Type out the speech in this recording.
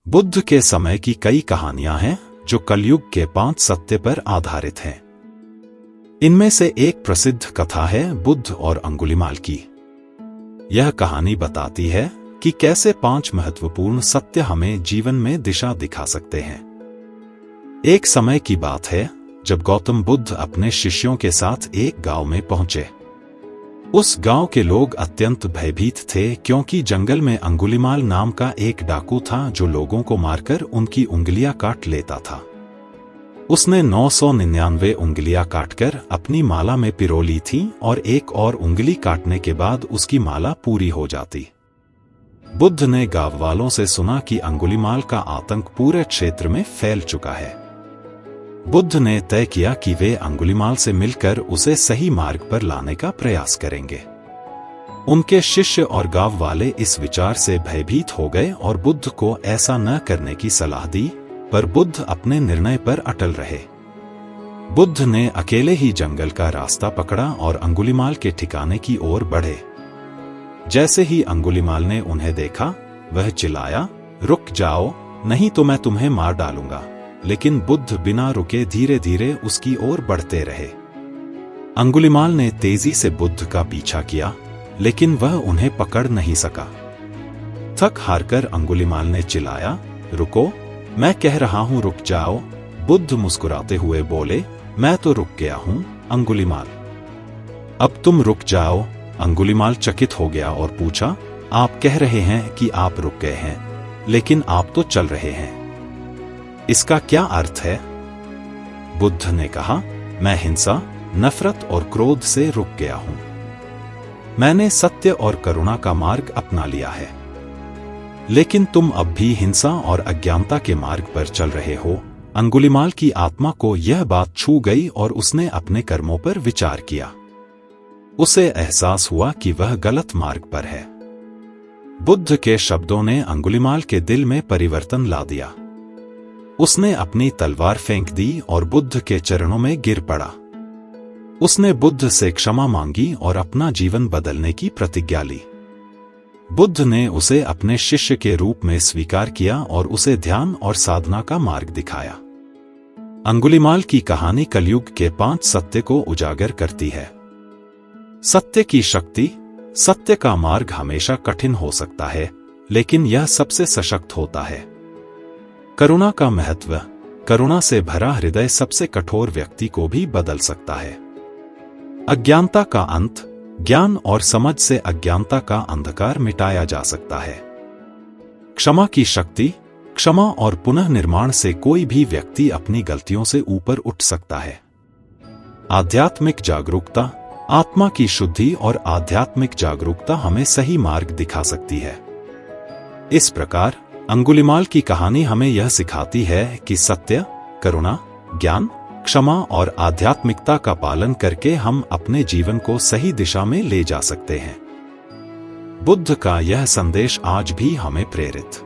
बुद्ध के समय की कई कहानियां हैं जो कलयुग के 5 सत्य पर आधारित हैं। इनमें से एक प्रसिद्ध कथा है बुद्ध और अंगुलिमाल की। यह कहानी बताती है कि कैसे 5 महत्वपूर्ण सत्य हमें जीवन में दिशा दिखा सकते हैं। एक समय की बात है जब गौतम बुद्ध अपने शिष्यों के साथ एक गांव में पहुंचे। उस गांव के लोग अत्यंत भयभीत थे क्योंकि जंगल में अंगुलिमाल नाम का एक डाकू था जो लोगों को मारकर उनकी उंगलियां काट लेता था। उसने 999 उंगलियां काटकर अपनी माला में पिरो ली थी और एक और उंगली काटने के बाद उसकी माला पूरी हो जाती। बुद्ध ने गांव वालों से सुना कि अंगुलिमाल का आतंक पूरे क्षेत्र में फैल चुका है। बुद्ध ने तय किया कि वे अंगुलिमाल से मिलकर उसे सही मार्ग पर लाने का प्रयास करेंगे। उनके शिष्य और गांव वाले इस विचार से भयभीत हो गए और बुद्ध को ऐसा न करने की सलाह दी, पर बुद्ध अपने निर्णय पर अटल रहे। बुद्ध ने अकेले ही जंगल का रास्ता पकड़ा और अंगुलिमाल के ठिकाने की ओर बढ़े। जैसे ही अंगुलिमाल ने उन्हें देखा, वह चिल्लाया, रुक जाओ, नहीं तो मैं तुम्हें मार डालूंगा। लेकिन बुद्ध बिना रुके धीरे धीरे उसकी ओर बढ़ते रहे। अंगुलिमाल ने तेजी से बुद्ध का पीछा किया, लेकिन वह उन्हें पकड़ नहीं सका। थक हारकर अंगुलिमाल ने चिल्लाया, रुको, मैं कह रहा हूं रुक जाओ। बुद्ध मुस्कुराते हुए बोले, मैं तो रुक गया हूं अंगुलिमाल, अब तुम रुक जाओ। अंगुलिमाल चकित हो गया और पूछा, आप कह रहे हैं कि आप रुक गए हैं, लेकिन आप तो चल रहे हैं, इसका क्या अर्थ है? बुद्ध ने कहा, मैं हिंसा, नफरत और क्रोध से रुक गया हूं। मैंने सत्य और करुणा का मार्ग अपना लिया है, लेकिन तुम अब भी हिंसा और अज्ञानता के मार्ग पर चल रहे हो। अंगुलिमाल की आत्मा को यह बात छू गई और उसने अपने कर्मों पर विचार किया। उसे एहसास हुआ कि वह गलत मार्ग पर है। बुद्ध के शब्दों ने अंगुलिमाल के दिल में परिवर्तन ला दिया। उसने अपनी तलवार फेंक दी और बुद्ध के चरणों में गिर पड़ा। उसने बुद्ध से क्षमा मांगी और अपना जीवन बदलने की प्रतिज्ञा ली। बुद्ध ने उसे अपने शिष्य के रूप में स्वीकार किया और उसे ध्यान और साधना का मार्ग दिखाया। अंगुलिमाल की कहानी कलयुग के 5 सत्य को उजागर करती है। सत्य की शक्ति। सत्य का मार्ग हमेशा कठिन हो सकता है, लेकिन यह सबसे सशक्त होता है। करुणा का महत्व। करुणा से भरा हृदय सबसे कठोर व्यक्ति को भी बदल सकता है। अज्ञानता का अंत। ज्ञान और समझ से अज्ञानता का अंधकार मिटाया जा सकता है। क्षमा की शक्ति। क्षमा और पुनः निर्माण से कोई भी व्यक्ति अपनी गलतियों से ऊपर उठ सकता है। आध्यात्मिक जागरूकता। आत्मा की शुद्धि और आध्यात्मिक जागरूकता हमें सही मार्ग दिखा सकती है। इस प्रकार अंगुलिमाल की कहानी हमें यह सिखाती है कि सत्य, करुणा, ज्ञान, क्षमा और आध्यात्मिकता का पालन करके हम अपने जीवन को सही दिशा में ले जा सकते हैं। बुद्ध का यह संदेश आज भी हमें प्रेरित